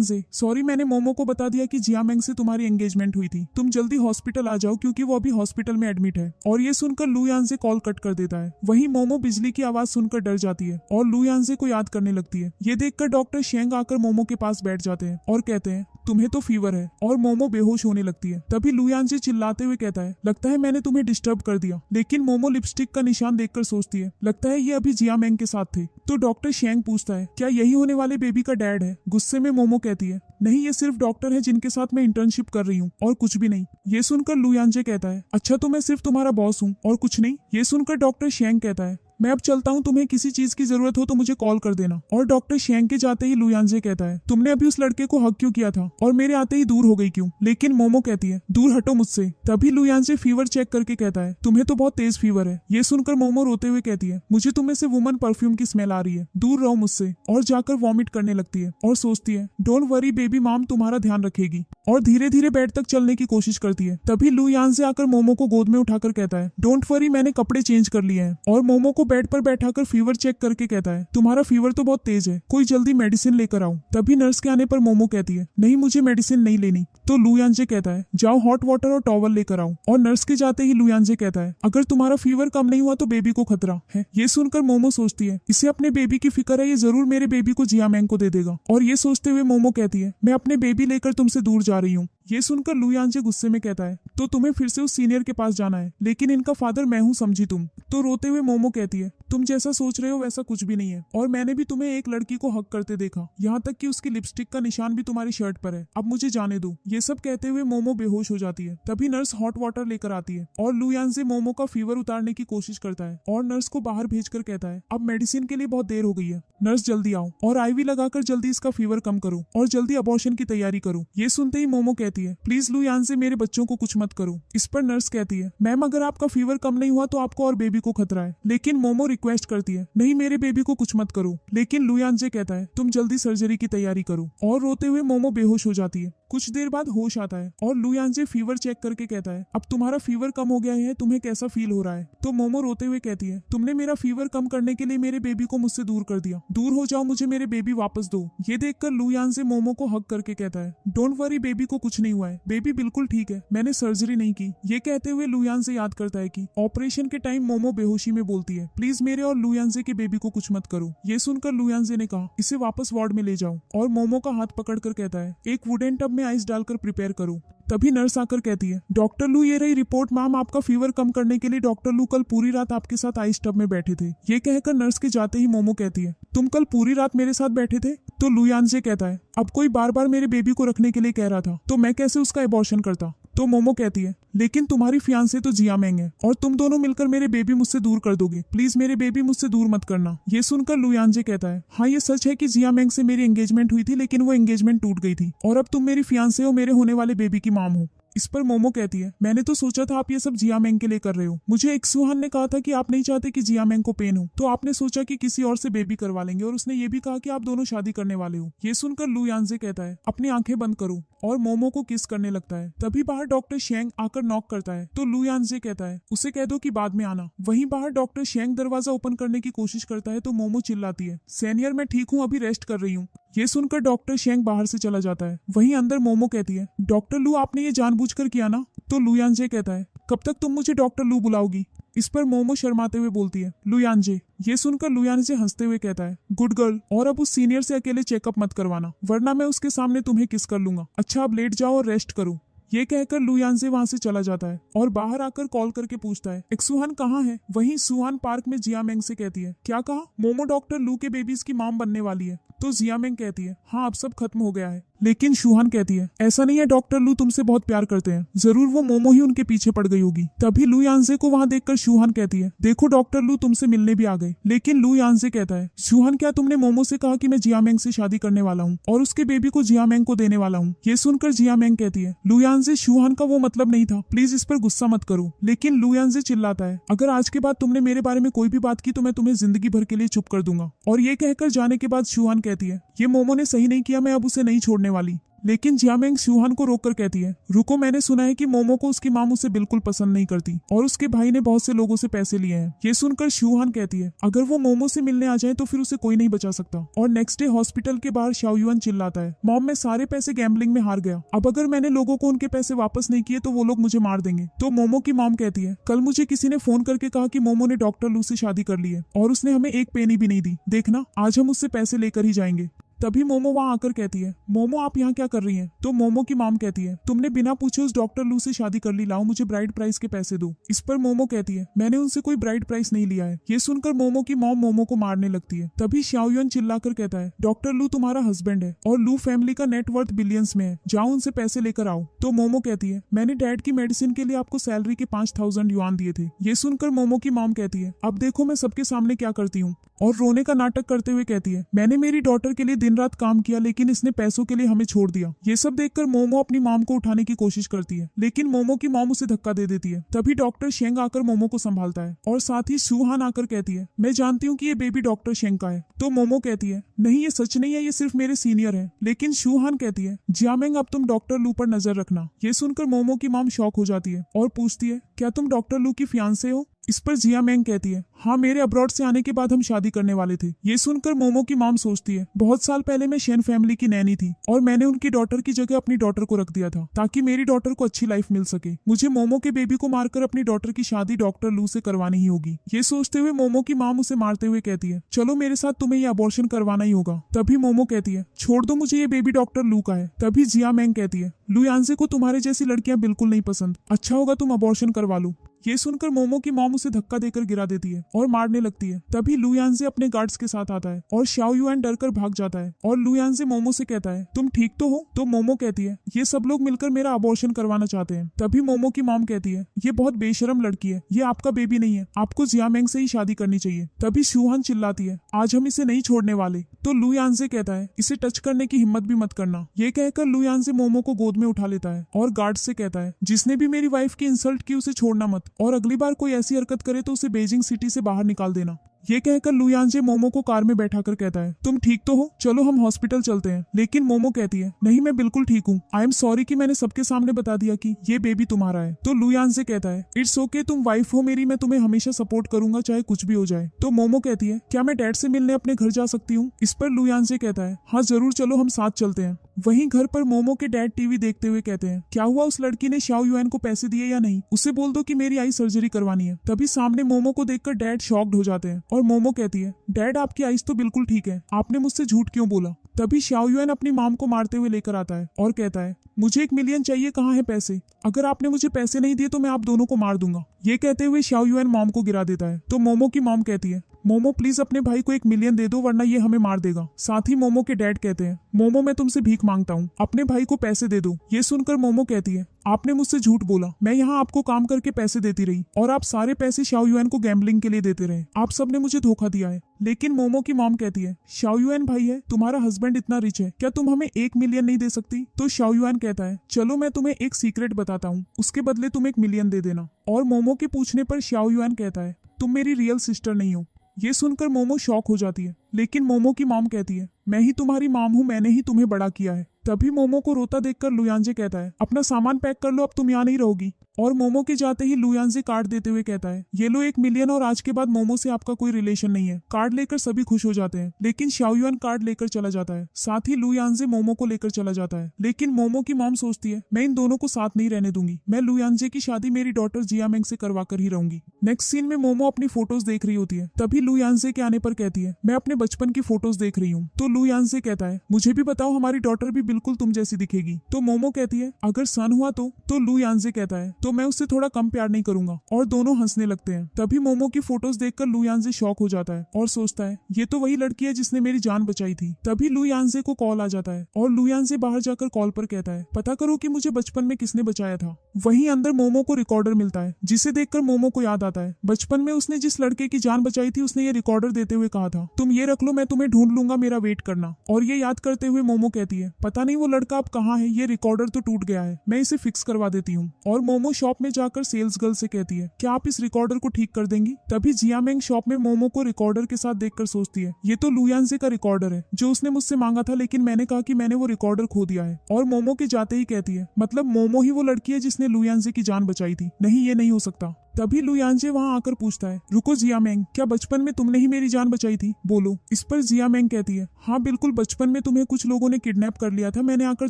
से सॉरी, मैंने मोमो को बता दिया कि जियामेंग से तुम्हारी एंगेजमेंट हुई थी, तुम जल्दी हॉस्पिटल आ जाओ क्योंकि वो अभी हॉस्पिटल में एडमिट है। और ये सुनकर लू यान से कॉल कट कर देता है। वहीं मोमो बिजली की आवाज सुनकर डर जाती है और लू यान से को याद करने लगती है। ये देखकर डॉक्टर शेंग आकर मोमो के पास बैठ जाते हैं और कहते हैं तुम्हें तो फीवर है, और मोमो बेहोश होने लगती है। तभी लू यान से चिल्लाते हुए कहता है लगता है मैंने तुम्हें डिस्टर्ब कर दिया। लेकिन मोमो लिपस्टिक का निशान देखकर सोचती है लगता है ये अभी जियामेंग के साथ थे। तो डॉक्टर शेंग पूछता है क्या यही होने वाले बेबी का डैड है? गुस्से में मोमो कहती है नहीं, ये सिर्फ डॉक्टर है जिनके साथ मैं इंटर्नशिप कर रही हूँ और कुछ भी नहीं। ये सुनकर लू यानजे कहता है अच्छा तो मैं सिर्फ तुम्हारा बॉस हूँ और कुछ नहीं। ये सुनकर डॉक्टर शेंग कहता है मैं अब चलता हूँ, तुम्हें किसी चीज की जरूरत हो तो मुझे कॉल कर देना। और डॉक्टर शेंग के जाते ही लू यानजे कहता है तुमने अभी उस लड़के को हक क्यों किया था और मेरे आते ही दूर हो गई क्यों? लेकिन मोमो कहती है दूर हटो मुझसे। तभी लू यानजे फीवर चेक करके कहता है तुम्हें तो बहुत तेज फीवर है। ये सुनकर मोमो रोते हुए कहती है मुझे तुम्हें से वुमन परफ्यूम की स्मेल आ रही है, दूर रहो मुझसे। और जाकर वॉमिट करने लगती है और सोचती है डोंट वरी बेबी, माम तुम्हारा ध्यान रखेगी। और धीरे धीरे बेड तक चलने की कोशिश करती है। तभी लू यानजे आकर मोमो को गोद में उठाकर कहता है डोंट वरी, मैंने कपड़े चेंज कर लिए हैं। और मोमो को बेड पर बैठाकर फीवर चेक करके कहता है तुम्हारा फीवर तो बहुत तेज है, कोई जल्दी मेडिसिन लेकर आओ। तभी नर्स के आने पर मोमो कहती है नहीं, मुझे मेडिसिन नहीं लेनी। तो लू यानजे कहता है जाओ हॉट वाटर और टॉवल लेकर आओ। और नर्स के जाते ही लू यानजे कहता है अगर तुम्हारा फीवर कम नहीं हुआ तो बेबी को खतरा है। ये सुनकर मोमो सोचती है इसे अपने बेबी की फिक्र है, ये जरूर मेरे बेबी को जियामेंग को दे देगा। और ये सोचते हुए मोमो कहती है मैं अपने बेबी लेकर तुमसे दूर जा रही हूँ। ये सुनकर लू यानजे गुस्से में कहता है तो तुम्हें फिर से उस सीनियर के पास जाना है, लेकिन इनका फादर मैं हूँ समझी तुम। तो रोते हुए मोमो कहती है तुम जैसा सोच रहे हो वैसा कुछ भी नहीं है, और मैंने भी तुम्हें एक लड़की को हक करते देखा, यहाँ तक कि उसकी लिपस्टिक का निशान भी तुम्हारी शर्ट पर है, अब मुझे जाने दो। ये सब कहते हुए मोमो बेहोश हो जाती है। तभी नर्स हॉट वाटर लेकर आती है और लू यानजे मोमो का फीवर उतारने की कोशिश करता है और नर्स को बाहर भेजकर कहता है अब मेडिसिन के लिए बहुत देर हो गई है, नर्स जल्दी आओ और आईवी लगाकर जल्दी इसका फीवर कम करो और जल्दी अबॉर्शन की तैयारी करो। ये सुनते ही मोमो कहती है प्लीज लू यानजे मेरे बच्चों को कुछ मत करो। इस पर नर्स कहती है मैम अगर आपका फीवर कम नहीं हुआ तो आपको और बेबी को खतरा है। लेकिन मोमो रिक्वेस्ट करती है नहीं, मेरे बेबी को कुछ मत करो। लेकिन लू यानजे कहता है तुम जल्दी सर्जरी की तैयारी करो। और रोते हुए मोमो बेहोश हो जाती है। कुछ देर बाद होश आता है और लू यानजे फीवर चेक करके कहता है अब तुम्हारा फीवर कम हो गया है, तुम्हें कैसा फील हो रहा है? तो मोमो रोते हुए कहती है तुमने मेरा फीवर कम करने के लिए मेरे बेबी को मुझसे दूर कर दिया, दूर हो जाओ, मुझे मेरे बेबी वापस दो। ये देखकर लू यानजे मोमो को हक करके कहता है डोंट वरी बेबी को कुछ नहीं हुआ है, बेबी बिल्कुल ठीक है, मैंने सर्जरी नहीं की। ये कहते हुए लू यानजे याद करता है कि ऑपरेशन के टाइम मोमो बेहोशी में बोलती है प्लीज मेरे और लू यानजे के बेबी को कुछ मत करो। ये सुनकर लू यानजे ने कहा इसे वापस वार्ड में ले जाओ। और मोमो का हाथ पकड़कर कहता है एक वुडन टब में आइस डालकर प्रिपेयर करो। तभी नर्स आकर कहती है डॉक्टर लू ये रही रिपोर्ट मैम, आपका फीवर कम करने के लिए डॉक्टर लू कल पूरी रात आपके साथ आइस टब में बैठे थे। ये कहकर नर्स के जाते ही मोमो कहती है तुम कल पूरी रात मेरे साथ बैठे थे? तो लू यानजे कहता है अब कोई बार बार मेरे बेबी को रखने के लिए कह रहा था तो मैं कैसे उसका एबॉर्शन करता। तो मोमो कहती है लेकिन तुम्हारी फियांसे तो जियामेंग है और तुम दोनों मिलकर मेरे बेबी मुझसे दूर कर दोगे, प्लीज मेरे बेबी मुझसे दूर मत करना। ये सुनकर लू यानजे कहता है हाँ ये सच है कि जियामेंग से मेरी एंगेजमेंट हुई थी, लेकिन वो एंगेजमेंट टूट गई थी और अब तुम मेरी फियांसे हो, मेरे होने वाले बेबी की माम हो। इस पर मोमो कहती है मैंने तो सोचा था आप ये सब जियामेंग के लिए कर रहे हो, मुझे एक सुहान ने कहा था कि आप नहीं चाहते कि जियामेंग को पेन हो, तो आपने सोचा कि किसी और से बेबी करवा लेंगे, और उसने ये भी कहा कि आप दोनों शादी करने वाले हो। ये सुनकर लू यानजे कहता है अपनी आंखें बंद करो और मोमो को किस करने लगता है। तभी बाहर डॉक्टर शेंग आकर नॉक करता है तो लू यानजे कहता है उसे कह दो कि बाद में आना। वहीं बाहर डॉक्टर शेंग दरवाजा ओपन करने की कोशिश करता है तो मोमो चिल्लाती है सीनियर मैं ठीक हूँ, अभी रेस्ट कर रही हूँ। ये सुनकर डॉक्टर शेंग बाहर से चला जाता है। वहीं अंदर मोमो कहती है डॉक्टर लू आपने ये जानबूझकर किया ना? तो लू यानजे कहता है कब तक तुम मुझे डॉक्टर लू बुलाओगी? इस पर मोमो शर्माते हुए बोलती है लू यानजे। ये सुनकर लू यानजे हंसते हुए कहता है गुड गर्ल, और अब उस सीनियर से अकेले चेकअप मत करवाना वरना मैं उसके सामने तुम्हें किस कर लूंगा। अच्छा अब लेट जाओ और रेस्ट करो। ये कहकर लू यानजे वहां से चला जाता है और बाहर आकर कॉल करके पूछता है एक सुहान कहाँ है? वहीं सुहान पार्क में जियामेंग से कहती है क्या कहा? मोमो डॉक्टर लू के बेबीज की माम बनने वाली है। तो जियामेंग कहती है हाँ अब सब खत्म हो गया है। लेकिन शुहान कहती है ऐसा नहीं है, डॉक्टर लू तुमसे बहुत प्यार करते हैं, जरूर वो मोमो ही उनके पीछे पड़ गई होगी। तभी लू यानजे को वहाँ देखकर शुहान कहती है देखो डॉक्टर लू तुमसे मिलने भी आ गए। लेकिन लू यानजे कहता है शुहान क्या तुमने मोमो से कहा कि मैं जियामेंग से शादी करने वाला हूँ और उसके बेबी को जियामेंग को देने वाला हूँ। ये सुनकर जियामेंग कहती है लू यानजे शुहान का वो मतलब नहीं था, प्लीज इस पर गुस्सा मत करो। लेकिन लू यानजे चिल्लाता है अगर आज के बाद तुमने मेरे बारे में कोई भी बात की तो मैं तुम्हें जिंदगी भर के लिए चुप कर दूंगा। और ये कहकर जाने के बाद शुहान कहती है ये मोमो ने सही नहीं किया, मैं अब उसे नहीं छोड़ने वाली। लेकिन जियामेंग शूहान को रोककर कहती है, रुको, मैंने सुना है कि मोमो को उसकी माँ मुझसे बिल्कुल पसंद नहीं करती और उसके भाई ने बहुत से लोगों से पैसे लिए हैं। ये सुनकर शूहान कहती है, अगर वो मोमो से मिलने आ जाए तो फिर उसे कोई नहीं बचा सकता। और नेक्स्ट डे हॉस्पिटल के बाहर शाओयुआन चिल्लाता है, मॉम, मैं सारे पैसे गैम्बलिंग में हार गया। अब अगर मैंने लोगों को उनके पैसे वापस नहीं किए तो वो लोग मुझे मार देंगे। तो मोमो की मॉम कहती है, कल मुझे किसी ने फोन करके कहा कि मोमो ने डॉक्टर लू से शादी कर ली है और उसने हमें एक पेनी भी नहीं दी। देखना, आज हम उससे पैसे लेकर ही जाएंगे। तभी मोमो वहां आकर कहती है, मोमो आप यहाँ क्या कर रही हैं? तो मोमो की मॉम कहती है, तुमने बिना पूछे उस डॉक्टर लू से शादी कर ली, लाओ मुझे ब्राइड प्राइस के पैसे दो। इस पर मोमो कहती है, मैंने उनसे कोई ब्राइड प्राइस नहीं लिया है। ये सुनकर मोमो की मॉम मोमो को मारने लगती है। तभी शाओयुआन चिल्लाकर कहता है, डॉक्टर लू तुम्हारा हस्बैंड है और लू फैमिली का नेटवर्थ बिलियंस में है, जाओ उनसे पैसे लेकर आओ। तो मोमो कहती है, मैंने डैड की मेडिसिन के लिए आपको सैलरी के 5000 युआन दिए थे। ये सुनकर मोमो की मॉम कहती है, अब देखो मैं सबके सामने क्या करती हूँ। और रोने का नाटक करते हुए कहती है, मैंने मेरी डॉटर के लिए दिन रात काम किया लेकिन इसने पैसों के लिए हमें छोड़ दिया। ये सब देखकर मोमो अपनी मॉम को उठाने की कोशिश करती है लेकिन मोमो की मॉम उसे धक्का दे देती है। तभी डॉक्टर शेंग आकर मोमो को संभालता है और साथ ही शूहान आकर कहती है, मैं जानती हूँ कि ये बेबी डॉक्टर शेंग का है। तो मोमो कहती है, नहीं, ये सच नहीं है, ये सिर्फ मेरे सीनियर है। लेकिन शूहान कहती है, जियामेंग अब तुम डॉक्टर लू पर नजर रखना। ये सुनकर मोमो की मॉम शॉक हो जाती है और पूछती है, क्या तुम डॉक्टर लू की फियांसे हो? इस पर जियामेंग कहती है, हाँ, मेरे अब्रॉड से आने के बाद हम शादी करने वाले थे। ये सुनकर मोमो की मॉम सोचती है, बहुत साल पहले मैं शेन फैमिली की नैनी थी और मैंने उनकी डॉटर की जगह अपनी डॉटर को रख दिया था ताकि मेरी डॉटर को अच्छी लाइफ मिल सके। मुझे मोमो के बेबी को मारकर अपनी डॉटर की शादी डॉक्टर लू से करवानी ही होगी। ये सोचते हुए मोमो की मॉम उसे मारते हुए कहती है, चलो मेरे साथ तुम्हें ये अबॉर्शन करवाना ही होगा। तभी मोमो कहती है, छोड़ दो मुझे, ये बेबी डॉक्टर लू का है। तभी जियामेंग कहती है, लू यांसे को तुम्हारे जैसी लड़कियां बिल्कुल नहीं पसंद, अच्छा होगा तुम अबॉर्शन करवा लो। ये सुनकर मोमो की मॉम उसे धक्का देकर गिरा देती है और मारने लगती है। तभी लू यांसे अपने गार्ड्स के साथ आता है और शाओयुआन डरकर भाग जाता है और लू यांसे मोमो से कहता है, तुम ठीक तो हो? तो मोमो कहती है, ये सब लोग मिलकर मेरा अबॉर्शन करवाना चाहते हैं। तभी मोमो की मॉम कहती है, ये बहुत बेशरम लड़की है, ये आपका बेबी नहीं है, आपको जियामेंग से ही शादी करनी चाहिए। तभी शूहान चिल्लाती है, आज हम इसे नहीं छोड़ने वाले। तो लू यांसे कहता है, इसे टच करने की हिम्मत भी मत करना। ये कहकर लू यांसे मोमो को गोद में उठा लेता है और गार्ड से कहता है, जिसने भी मेरी वाइफ की इंसल्ट की उसे छोड़ना मत और अगली बार कोई ऐसी हरकत करे तो उसे बेजिंग सिटी से बाहर निकाल देना। ये कहकर लू यांसे मोमो को कार में बैठाकर कहता है, तुम ठीक तो हो? चलो हम हॉस्पिटल चलते हैं। लेकिन मोमो कहती है, नहीं, मैं बिल्कुल ठीक हूँ। आई एम सॉरी कि मैंने सबके सामने बता दिया कि ये बेबी तुम्हारा है। तो लू यांसे कहता है, इट्स ओके, तुम वाइफ हो मेरी, मैं तुम्हें हमेशा सपोर्ट करूंगा चाहे कुछ भी हो जाए। तो मोमो कहती है, क्या मैं डैड से मिलने अपने घर जा सकती हूँ? इस पर लू यांसे कहता है, हाँ जरूर, चलो हम साथ चलते हैं। वहीं घर पर मोमो के डैड टीवी देखते हुए कहते हैं, क्या हुआ, उस लड़की ने शाओयुआन को पैसे दिए या नहीं? उसे बोल दो कि मेरी आई सर्जरी करवानी है। तभी सामने मोमो को देखकर डैड शॉक्ड हो जाते हैं और मोमो कहती है, डैड आपकी आईज तो बिल्कुल ठीक है, आपने मुझसे झूठ क्यों बोला? तभी शाओयुआन अपनी मॉम को मारते हुए लेकर आता है और कहता है, मुझे 1 मिलियन चाहिए, कहाँ है पैसे? अगर आपने मुझे पैसे नहीं दिए तो मैं आप दोनों को मार दूंगा। ये कहते हुए शाओयुआन मॉम को गिरा देता है। तो मोमो की मॉम कहती है, मोमो प्लीज अपने भाई को 1 मिलियन दे दो वरना ये हमें मार देगा। साथ ही मोमो के डैड कहते हैं, मोमो मैं तुमसे भीख मांगता हूँ, अपने भाई को पैसे दे दो। ये सुनकर मोमो कहती है, आपने मुझसे झूठ बोला, मैं यहाँ आपको काम करके पैसे देती रही और आप सारे पैसे शाओयुआन को गैम्बलिंग के लिए देते रहे, आप सबने मुझे धोखा दिया है। लेकिन मोमो की मॉम कहती है, शाओयुआन भाई है, तुम्हारा हस्बैंड इतना रिच है, क्या तुम हमें 1 मिलियन नहीं दे सकती? तो शाओयुआन कहता है, चलो मैं तुम्हें एक सीक्रेट बताता हूँ, उसके बदले तुम 1 मिलियन दे देना। और मोमो के पूछने पर शाओयुआन कहता है, तुम मेरी रियल सिस्टर नहीं हो। ये सुनकर मोमो शॉक हो जाती है लेकिन मोमो की मॉम कहती है, मैं ही तुम्हारी मॉम हूँ, मैंने ही तुम्हें बड़ा किया है। तभी मोमो को रोता देखकर लू यांसे कहता है, अपना सामान पैक कर लो, अब तुम यहाँ नहीं रहोगी। और मोमो के जाते ही लू यांसे कार्ड देते हुए कहता है, ये लो 1 मिलियन और आज के बाद मोमो से आपका कोई रिलेशन नहीं है। कार्ड लेकर सभी खुश हो जाते हैं लेकिन शाओयुआन कार्ड लेकर चला जाता है। साथ ही लू यांसे मोमो को लेकर चला जाता है लेकिन मोमो की मॉम सोचती है, मैं इन दोनों को साथ नहीं रहने दूंगी, मैं लू यांसे की शादी मेरी डॉटर जियामेंग से करवा कर ही रहूंगी। नेक्स्ट सीन में मोमो अपनी फोटोज देख रही होती है। तभी लू यांसे के आने पर कहती है, मैं अपने बचपन की फोटोज देख रही हूँ। तो लू यांसे कहता है, मुझे भी बताओ, हमारी डॉटर भी बिल्कुल तुम जैसी दिखेगी। तो मोमो कहती है, अगर सन हुआ तो लू यांसे कहता है, तो मैं उससे थोड़ा कम प्यार नहीं करूंगा। और दोनों हंसने लगते हैं। तभी मोमो की फोटोज देखकर लू यांसे शॉक हो जाता है और सोचता है, ये तो वही लड़की है जिसने मेरी जान बचाई थी। तभी लू यांसे को कॉल आ जाता है और लू यांसे बाहर जाकर कॉल पर कहता है, पता करो कि मुझे बचपन में किसने बचाया था। वहीं अंदर मोमो को रिकॉर्डर मिलता है जिसे देखकर मोमो को याद आता है, बचपन में उसने जिस लड़के की जान बचाई थी उसने ये रिकॉर्डर देते हुए कहा था, तुम ये रख लो, मैं तुम्हें ढूंढ लूंगा, मेरा वेट करना। और ये याद करते हुए मोमो कहती है, पता नहीं वो लड़का अब कहाँ है, ये रिकॉर्डर तो टूट गया है, मैं इसे फिक्स करवा देती हूँ। और मोमो मोमो शॉप में जाकर सेल्स गर्ल से कहती है, क्या आप इस रिकॉर्डर को ठीक कर देंगी? तभी जियामेंग शॉप में मोमो को रिकॉर्डर के साथ देखकर सोचती है, ये तो लुयांजे का रिकॉर्डर है जो उसने मुझसे मांगा था, लेकिन मैंने कहा कि मैंने वो रिकॉर्डर खो दिया है। और मोमो के जाते ही कहती है, मतलब मोमो ही वो लड़की है जिसने लुयांजे की जान बचाई थी? नहीं, ये नहीं हो सकता। तभी लुयांजे वहां आकर पूछता है, रुको जियामेंग, क्या बचपन में तुमने ही मेरी जान बचाई थी? बोलो। इस पर जियामेंग कहती है, हाँ बिल्कुल, बचपन में तुम्हें कुछ लोगों ने किडनैप कर लिया था, मैंने आकर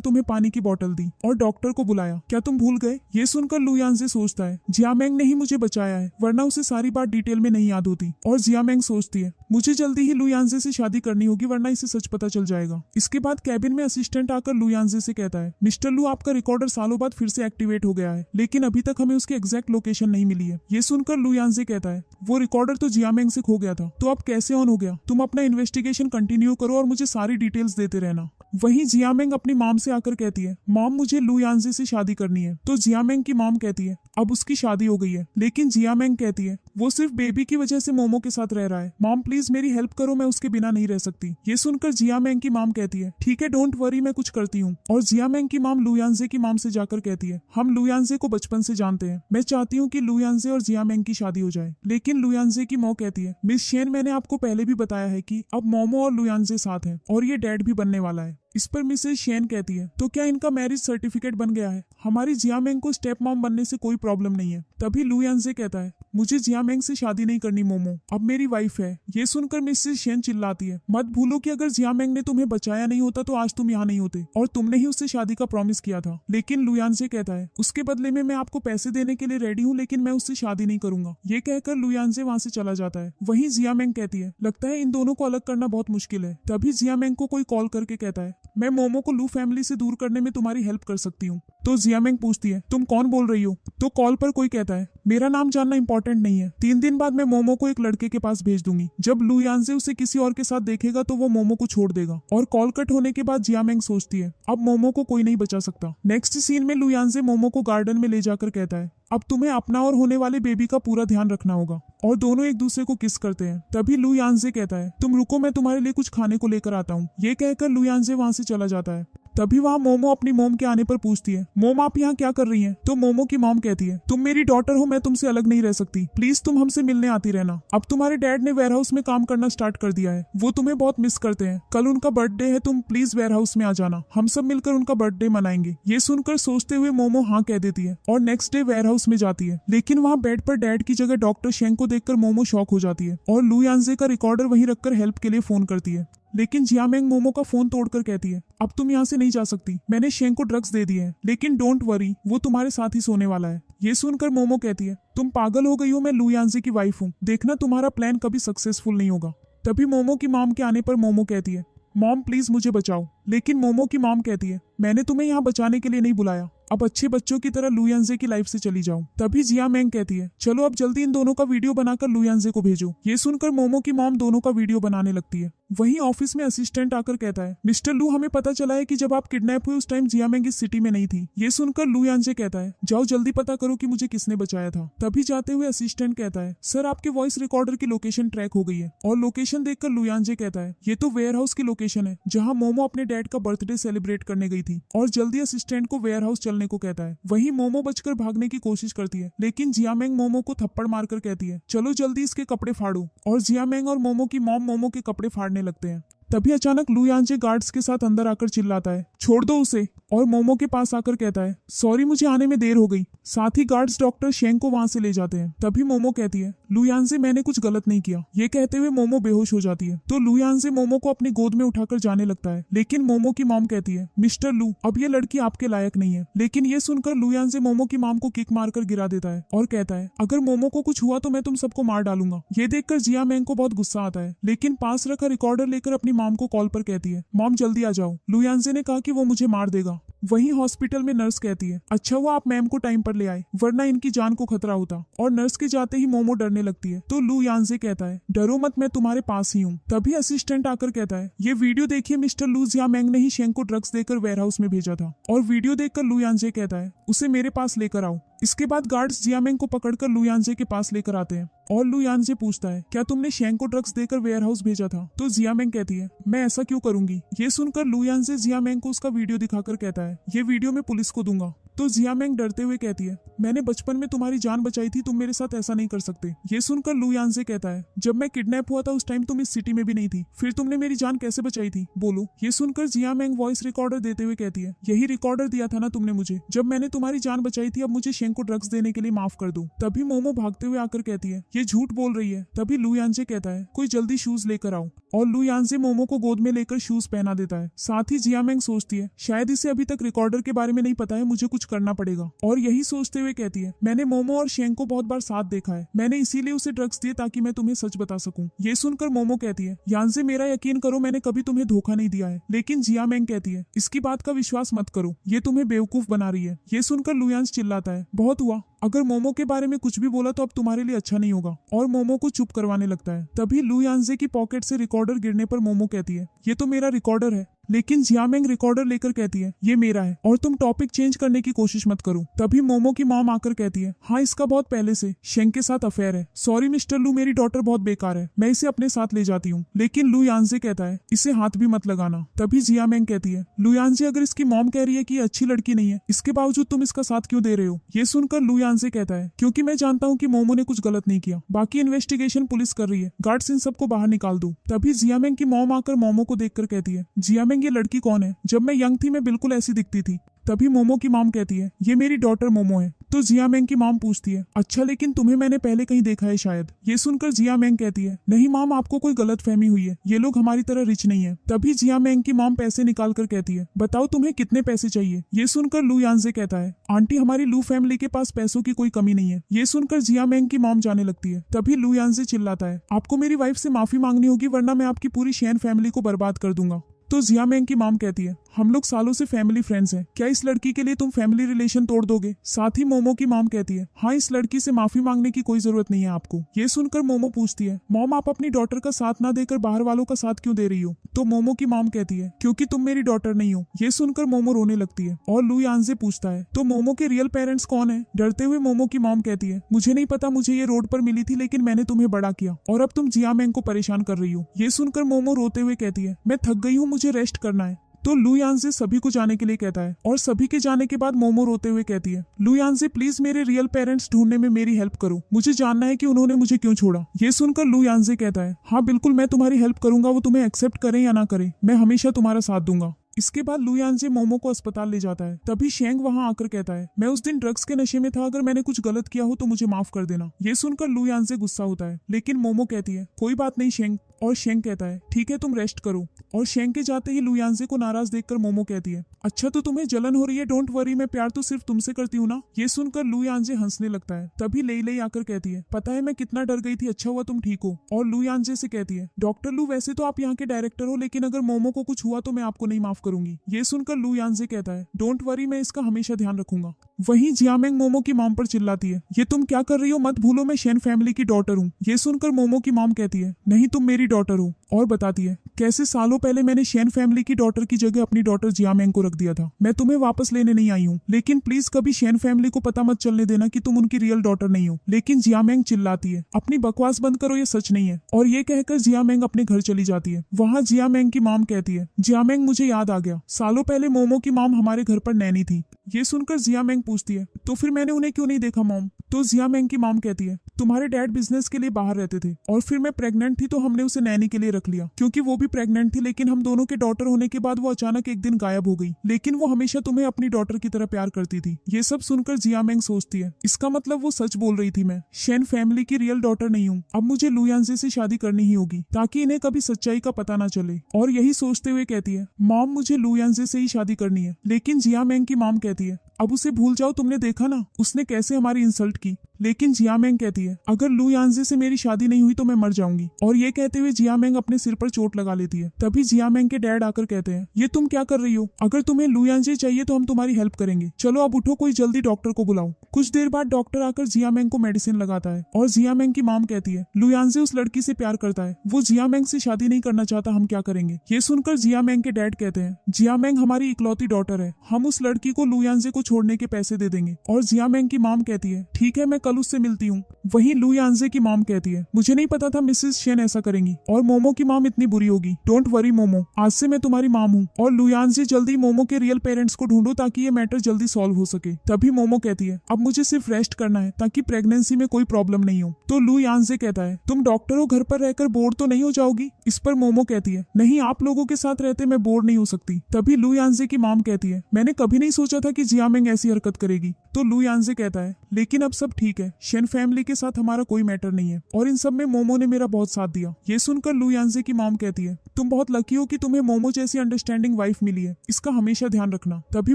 तुम्हें पानी की बोतल दी और डॉक्टर को बुलाया, क्या तुम भूल गए? ये सुनकर लुयांजे सोचता है, जियामेंग ने ही मुझे बचाया है, वरना उसे सारी बात डिटेल में नहीं याद होती। और जियामेंग सोचती है, मुझे जल्दी ही लुयांजे से शादी करनी होगी, वरना इसे सच पता चल जाएगा। इसके बाद कैबिन में असिस्टेंट आकर लुयांजे से कहता है, मिस्टर लू, आपका रिकॉर्डर सालों बाद फिर से एक्टिवेट हो गया है, लेकिन अभी तक हमें उसकी एग्जैक्ट लोकेशन नहीं मिली है। ये सुनकर लुयांजे कहता है, वो रिकॉर्डर तो जियामेंग से खो गया था, तो अब कैसे ऑन हो गया? तुम अपना इन्वेस्टिगेशन कंटिन्यू करो और मुझे सारी डिटेल्स देते रहना। वहीं जियामेंग अपनी मॉम से आकर कहती है, मॉम मुझे लुयांजे से शादी करनी है। तो जियामेंग की मॉम कहती है, अब उसकी शादी हो गई है। लेकिन जियामेंग कहती है, वो सिर्फ बेबी की वजह से मोमो के साथ रह रहा है, मॉम प्लीज मेरी हेल्प करो, मैं उसके बिना नहीं रह सकती। ये सुनकर जियामेंग की मॉम कहती है, ठीक है, डोंट वरी, मैं कुछ करती हूँ। और जियामेंग की मॉम लुयांजे की मॉम से जाकर कहती है, हम लुयांजे को बचपन से जानते हैं, मैं चाहती हूँ कि लुयांजे और जियामेंग की शादी हो जाए। लेकिन लुयांजे की मॉम कहती है, मिस शेन, मैंने आपको पहले भी बताया है कि अब मोमो और लुयांजे साथ हैं और ये डैड भी बनने वाला है। इस पर मिसेस शेन कहती है, तो क्या इनका मैरिज सर्टिफिकेट बन गया है? हमारी जियामेंग को स्टेप मॉम बनने से कोई प्रॉब्लम नहीं है। तभी लुयांजे कहता है, मुझे जियामेंग से शादी नहीं करनी मोमो, अब मेरी वाइफ है। ये सुनकर मिसेस शेन चिल्लाती है, मत भूलो कि अगर जियामेंग ने तुम्हें बचाया नहीं होता तो आज तुम यहाँ नहीं होते और तुमने ही उससे शादी का प्रॉमिस किया था। लेकिन लुयांजे कहता है, उसके बदले में मैं आपको पैसे देने के लिए रेडी हूँ, लेकिन मैं उससे शादी नहीं करूंगा। ये कहकर लुयांजे वहाँ से चला जाता है। वहीं जियामेंग कहती है, लगता है इन दोनों को अलग करना बहुत मुश्किल है। तभी जियामेंग को कोई कॉल करके कहता है, मैं मोमो को लू फैमिली से दूर करने में तुम्हारी हेल्प कर सकती हूँ। तो जियामेंग पूछती है, तुम कौन बोल रही हो? तो कॉल पर कोई कहता है, मेरा नाम जानना इंपॉर्टेंट नहीं है, 3 दिन बाद मैं मोमो को एक लड़के के पास भेज दूंगी, जब लुयांजे उसे किसी और के साथ देखेगा तो वो मोमो को छोड़ देगा। और कॉल कट होने के बाद जियामेंग सोचती है, अब मोमो को कोई नहीं बचा सकता। नेक्स्ट सीन में लुयांजे मोमो को गार्डन में ले जाकर कहता है, अब तुम्हें अपना और होने वाले बेबी का पूरा ध्यान रखना होगा। और दोनों एक दूसरे को किस करते हैं। तभी लुयांजे कहता है, तुम रुको, मैं तुम्हारे लिए कुछ खाने को लेकर आता हूँ। ये कहकर लुयांजे वहाँ से चला जाता है। तभी वहाँ मोमो अपनी मॉम के आने पर पूछती है, मोम आप यहाँ क्या कर रही हैं? तो मोमो की मॉम कहती है, तुम मेरी डॉटर हो, मैं तुमसे अलग नहीं रह सकती, प्लीज तुम हमसे मिलने आती रहना। अब तुम्हारे डैड ने वेयरहाउस में काम करना स्टार्ट कर दिया है, वो तुम्हें बहुत मिस करते हैं, कल उनका बर्थडे है, तुम प्लीज वेयरहाउस में आ जाना, हम सब मिलकर उनका बर्थडे मनाएंगे। ये सुनकर सोचते हुए मोमो हाँ कह देती है और नेक्स्ट डे वेयरहाउस में जाती है। लेकिन वहाँ बेड पर डैड की जगह डॉक्टर शेंग को देखकर मोमो शॉक हो जाती है और लुयांजे का रिकॉर्डर वहीं रखकर हेल्प के लिए फोन करती है। लेकिन जियामेंग मोमो का फोन तोड़कर कहती है, अब तुम यहाँ से नहीं जा सकती, मैंने शेंग को ड्रग्स दे दिए हैं, लेकिन डोंट वरी, वो तुम्हारे साथ ही सोने वाला है। ये सुनकर मोमो कहती है, तुम पागल हो गई हो, मैं लुयांजे की वाइफ हूँ, देखना तुम्हारा प्लान कभी सक्सेसफुल नहीं होगा। तभी मोमो की मॉम के आने पर मोमो कहती है, मॉम प्लीज मुझे बचाओ। लेकिन मोमो की मॉम कहती है, मैंने तुम्हें यहाँ बचाने के लिए नहीं बुलाया, अब अच्छे बच्चों की तरह लुयांजे की लाइफ से चली जाओ। तभी जियामेंग कहती है, चलो अब जल्दी इन दोनों का वीडियो बनाकर लुयांजे को भेजो। ये सुनकर मोमो की मॉम दोनों का वीडियो बनाने लगती है। वहीं ऑफिस में असिस्टेंट आकर कहता है, मिस्टर लू, हमें पता चला है कि जब आप किडनैप हुए उस टाइम जियामेंग इस सिटी में नहीं थी। ये सुनकर लुयांजे कहता है, जाओ जल्दी पता करो कि मुझे किसने बचाया था। तभी जाते हुए असिस्टेंट कहता है, सर आपके वॉइस रिकॉर्डर की लोकेशन ट्रैक हो गई है। और लोकेशन देखकर लुयांजे कहता है, ये तो वेयरहाउस की लोकेशन है जहाँ मोमो अपने डैड का बर्थडे सेलिब्रेट करने गई थी। और जल्दी असिस्टेंट को वेयरहाउस चलने को कहता है। वहीं मोमो बचकर भागने की कोशिश करती है, लेकिन जियामेंग मोमो को थप्पड़ मारकर कहती है, चलो जल्दी इसके कपड़े फाड़ो। और जियामेंग और मोमो की मॉम मोमो के कपड़े फाड़ने लगते हैं। तभी अचानक लुयांजे गार्ड्स के साथ अंदर आकर चिल्लाता है, छोड़ दो उसे। और मोमो के पास आकर कहता है, सॉरी मुझे आने में देर हो गई। साथ ही गार्ड्स डॉक्टर शेंग को वहां से ले जाते हैं। तभी मोमो कहती है, लुयांजे मैंने कुछ गलत नहीं किया। ये कहते हुए मोमो बेहोश हो जाती है। तो लुयांजे मोमो को अपनी गोद में उठाकर जाने लगता है। लेकिन मोमो की मॉम कहती है, मिस्टर लू, अब ये लड़की आपके लायक नहीं है। लेकिन ये सुनकर लुयांजे मोमो की मॉम को किक मारकर गिरा देता है और कहता है, अगर मोमो को कुछ हुआ तो मैं तुम सबको मार डालूंगा। ये देखकर जियामेंग को बहुत गुस्सा आता है, लेकिन पास रखा रिकॉर्डर लेकर अपनी मॉम को कॉल पर कहती है, मॉम जल्दी आ जाओ, लुयांजे ने कहा कि वो मुझे मार देगा। वहीं हॉस्पिटल में नर्स कहती है, अच्छा हुआ आप मैम को टाइम पर ले आए, वरना इनकी जान को खतरा होता। और नर्स के जाते ही मोमो डरने लगती है। तो लुयांजे कहता है, डरो मत, मैं तुम्हारे पास ही हूँ। तभी असिस्टेंट आकर कहता है, ये वीडियो देखिए मिस्टर लू, जियामेंग ने ही शेंग को ड्रग्स देकर वेयरहाउस में भेजा था। और वीडियो देखकर लुयांजे कहता है, उसे मेरे पास लेकर आओ। इसके बाद गार्ड्स जियामेंग को पकड़कर लुयांजे के पास लेकर आते हैं। और लुयांजे पूछता है, क्या तुमने शेंग को ड्रग्स देकर वेयरहाउस भेजा था? तो जियामेंग कहती है, मैं ऐसा क्यों करूंगी। ये सुनकर लुयांजे जियामेंग को उसका वीडियो दिखाकर कहता है, ये वीडियो मैं पुलिस को दूंगा। तो जिया मेंग डरते हुए कहती है, मैंने बचपन में तुम्हारी जान बचाई थी, तुम मेरे साथ ऐसा नहीं कर सकते। ये सुनकर लू यानजे कहता है, जब मैं किडनैप हुआ था उस टाइम तुम इस सिटी में भी नहीं थी, फिर तुमने मेरी जान कैसे बचाई थी, बोलो। ये सुनकर जिया मेंग वॉइस रिकॉर्डर देते हुए कहती है, यही रिकॉर्डर दिया था ना तुमने मुझे जब मैंने तुम्हारी जान बचाई थी, अब मुझे शेंग को ड्रग्स देने के लिए माफ कर दो। तभी मोमो भागते हुए आकर कहती है, ये झूठ बोल रही है। तभी लू यानजे कहता है, कोई जल्दी शूज लेकर आओ, और लू यानजे मोमो को गोद में लेकर शूज पहना देता है। साथ ही जिया मेंग सोचती है, शायद इसे अभी तक रिकॉर्डर के बारे में नहीं पता है, मुझे कुछ करना पड़ेगा। और यही सोचते हुए कहती है, मैंने मोमो और शेंग को बहुत बार साथ देखा है, मैंने इसीलिए उसे ड्रग्स दिए ताकि मैं तुम्हें सच बता सकूं। ये सुनकर मोमो कहती है, यानजे मेरा यकीन करो, मैंने कभी तुम्हें धोखा नहीं दिया है। लेकिन जिया मेंग कहती है, इसकी बात का विश्वास मत करो, ये तुम्हें बेवकूफ बना रही है। ये सुनकर लू यान्स चिल्लाता है, बहुत हुआ, अगर मोमो के बारे में कुछ भी बोला तो अब तुम्हारे लिए अच्छा नहीं होगा, और मोमो को चुप करवाने लगता है। तभी लू यानजे की पॉकेट से रिकॉर्डर गिरने पर मोमो कहती है, ये तो मेरा रिकॉर्डर है। लेकिन जिया मेंग रिकॉर्डर लेकर कहती है, ये मेरा है और तुम टॉपिक चेंज करने की कोशिश मत करो। तभी मोमो की मॉम आकर कहती है, हाँ इसका बहुत पहले से शेंग के साथ अफेयर है। सॉरी मिस्टर लू, मेरी डॉटर बहुत बेकार है, मैं इसे अपने साथ ले जाती हूँ। लेकिन लू यानजे कहता है, इसे हाथ भी मत लगाना। तभी जिया मेंग कहती है, लू यानजे अगर इसकी मॉम कह रही है कि ये अच्छी लड़की नहीं है, इसके बावजूद तुम इसका साथ क्यों दे रहे हो। ये सुनकर लू यानजे कहता है, क्योंकि मैं जानता हूँ कि मोमो ने कुछ गलत नहीं किया, बाकी इन्वेस्टिगेशन पुलिस कर रही है, गार्ड्स इन सबको बाहर निकाल दो। तभी जिया मेंग की मॉम आकर मोमो को देखकर कहती है, जिया मेंग ये लड़की कौन है, जब मैं यंग थी मैं बिल्कुल ऐसी दिखती थी। तभी मोमो की मॉम कहती है, ये मेरी डॉटर मोमो है। तो जिया मेंग की मॉम पूछती है, अच्छा लेकिन तुम्हें मैंने पहले कहीं देखा है शायद। ये सुनकर जिया मेंग कहती है, नहीं मॉम, आपको कोई गलतफहमी हुई है, ये लोग हमारी तरह रिच नहीं है। तभी जिया मेंग की मॉम पैसे निकाल कर कहती है, बताओ तुम्हें कितने पैसे चाहिए। ये सुनकर लू यानजे कहता है, आंटी हमारी लू फैमिली के पास पैसों की कोई कमी नहीं है। ये सुनकर जिया मेंग की मॉम जाने लगती है। तभी लू यानजे चिल्लाता है, आपको मेरी वाइफ से माफी मांगनी होगी, वरना मैं आपकी पूरी शेन फैमिली को बर्बाद कर दूंगा। तो जिया मेंग की मॉम कहती है, हम लोग सालों से फैमिली फ्रेंड्स हैं, क्या इस लड़की के लिए तुम फैमिली रिलेशन तोड़ दोगे। साथ ही मोमो की मॉम कहती है, हाँ इस लड़की से माफी मांगने की कोई जरूरत नहीं है आपको। ये सुनकर मोमो पूछती है, मॉम आप अपनी डॉटर का साथ ना देकर बाहर वालों का साथ क्यों दे रही हो। तो मोमो की मॉम कहती है, क्योंकि तुम मेरी डॉटर नहीं हो। ये सुनकर मोमो रोने लगती है और लू यानजे पूछता है, तो मोमो के रियल पेरेंट्स कौन है। डरते हुए मोमो की मॉम कहती है, मुझे नहीं पता, मुझे ये रोड पर मिली थी, लेकिन मैंने तुम्हें बड़ा किया और अब तुम जिया मेंग को परेशान कर रही हो। ये सुनकर मोमो रोते हुए कहती है, मैं थक गई हूँ, मुझे रेस्ट करना है। तो लू यानजे सभी को जाने के लिए कहता है और सभी के जाने के बाद मोमो रोते हुए कहती है, लू यानजे प्लीज मेरे रियल पेरेंट्स ढूंढने में मेरी हेल्प करो, मुझे जानना है कि उन्होंने मुझे क्यों छोड़ा। ये सुनकर लू यानजे कहता है, हाँ बिल्कुल मैं तुम्हारी हेल्प करूंगा, वो तुम्हें एक्सेप्ट करें या ना करें, मैं हमेशा तुम्हारा साथ दूंगा। इसके बाद लू यानजे मोमो को अस्पताल ले जाता है। तभी शेंग वहां आकर कहता है, मैं उस दिन ड्रग्स के नशे में था, अगर मैंने कुछ गलत किया हो तो मुझे माफ कर देना। ये सुनकर लू यानजे गुस्सा होता है, लेकिन मोमो कहती है, कोई बात नहीं शेंग। और शेंग कहता है, ठीक है तुम रेस्ट करो। और शेंग के जाते ही लू यानजे को नाराज देखकर मोमो कहती है, अच्छा तो तुम्हें जलन हो रही है, डोंट वरी, मैं प्यार तो सिर्फ तुमसे करती हूँ ना। ये सुनकर लू यानजे हंसने लगता है। तभी लेई लेई आकर कहती है, पता है मैं कितना डर गई थी, अच्छा हुआ तुम ठीक हो। और लू यानजे से कहती है, डॉक्टर लू वैसे तो आप यहाँ के डायरेक्टर हो, लेकिन अगर मोमो को कुछ हुआ तो मैं आपको नहीं माफ करूंगी। ये सुनकर लू यानजे कहता है, डोंट वरी, मैं इसका हमेशा ध्यान रखूंगा। वहीं जिया मेंग मोमो की मॉम पर चिल्लाती है, ये तुम क्या कर रही हो, मत भूलो मैं शेन फैमिली की डॉटर हूँ। ये सुनकर मोमो की मॉम कहती है, नहीं तुम मेरी डॉटर हो। और बताती है कैसे सालों पहले मैंने शेन फैमिली की डॉटर की जगह अपनी डॉटर जिया मेंग को रख दिया था। मैं तुम्हें वापस लेने नहीं आई हूँ, लेकिन प्लीज कभी शेन फैमिली को पता मत चलने देना कि तुम उनकी रियल डॉटर नहीं हो। लेकिन जिया मेंग चिल्लाती है, अपनी बकवास बंद करो, ये सच नहीं है। और ये कहकर जिया मेंग अपने घर चली जाती है। वहाँ जिया मेंग की मॉम कहती है, जिया मेंग मुझे याद आ गया, सालों पहले मोमो की मॉम हमारे घर पर नैनी थी। ये सुनकर जिया मेंग पूछती है, तो फिर मैंने उन्हें क्यों नहीं देखा मॉम। तो जिया मेंग की मॉम कहती है, तुम्हारे डैड बिजनेस के लिए बाहर रहते थे और फिर मैं प्रेग्नेंट थी तो हमने उसे नैनी के लिए रख लिया, क्योंकि वो भी प्रेग्नेंट थी। लेकिन हम दोनों के डॉटर होने के बाद वो अचानक एक दिन गायब हो गई, लेकिन वो हमेशा तुम्हें अपनी डॉटर की तरह प्यार करती थी। ये सब सुनकर जिया मेंग सोचती है, इसका मतलब वो सच बोल रही थी, मैं शेन फैमिली की रियल डॉटर नहीं हूँ। अब मुझे लू यानजे से शादी करनी ही होगी ताकि इन्हें कभी सच्चाई का पता ना चले। और यही सोचते हुए कहती है, मॉम मुझे लू यानजे से ही शादी करनी है। लेकिन जिया मेंग की मॉम कहती है, अब उसे भूल जाओ, तुमने देखा ना उसने कैसे हमारी इंसल्ट की। लेकिन जिया मेंग कहती है, अगर लू यानजे से मेरी शादी नहीं हुई तो मैं मर जाऊंगी। और ये कहते हुए जिया मेंग अपने सिर पर चोट लगा लेती है। तभी जिया मेंग के डैड आकर कहते हैं, ये तुम क्या कर रही हो, अगर तुम्हें लू यानजे चाहिए तो हम तुम्हारी हेल्प करेंगे, चलो अब उठो, कोई जल्दी डॉक्टर को बुलाओ। कुछ देर बाद डॉक्टर आकर जिया मेंग को मेडिसिन लगाता है। और जिया मेंग की मॉम कहती है, लू यानजे उस लड़की से प्यार करता है, वो जिया मेंग से शादी नहीं करना चाहता, हम क्या करेंगे। ये सुनकर जिया मेंग के डैड कहते हैं, जिया मेंग हमारी इकलौती डॉटर है, हम उस लड़की को लू यानजे को छोड़ने के पैसे दे देंगे। और जिया मैंग की मॉम कहती है ठीक है, मैं कल उससे मिलती हूँ। वहीं लू यांजे की मॉम कहती है मुझे नहीं पता था मिसेस शेन ऐसा करेंगी और मोमो की मॉम इतनी बुरी होगी। डोंट वरी मोमो, आज से मैं तुम्हारी मॉम हूँ और लू यांजे जल्दी मोमो के रियल पेरेंट्स को ढूंढो ताकि ये मैटर जल्दी सॉल्व हो सके। तभी मोमो कहती है अब मुझे सिर्फ रेस्ट करना है ताकि प्रेगनेंसी में कोई प्रॉब्लम नहीं हो। तो लू यांजे कहता है तुम डॉक्टर हो, घर पर रहकर बोर तो नहीं हो जाओगी। इस पर मोमो कहती है नहीं, आप लोगों के साथ रहते मैं बोर नहीं हो सकती। तभी लू यांजे की मॉम कहती है मैंने कभी नहीं सोचा था कि जिया मिंग ऐसी हरकत करेगी। तो लू यांजे कहता है लेकिन अब सब ठीक है, शेन फैमिली के साथ हमारा कोई मैटर नहीं है और इन सब में मोमो ने मेरा बहुत साथ दिया। ये सुनकर लू यांजे की मॉम कहती है तुम बहुत लकी हो कि तुम्हें मोमो जैसी अंडरस्टैंडिंग वाइफ मिली है, इसका हमेशा ध्यान रखना। तभी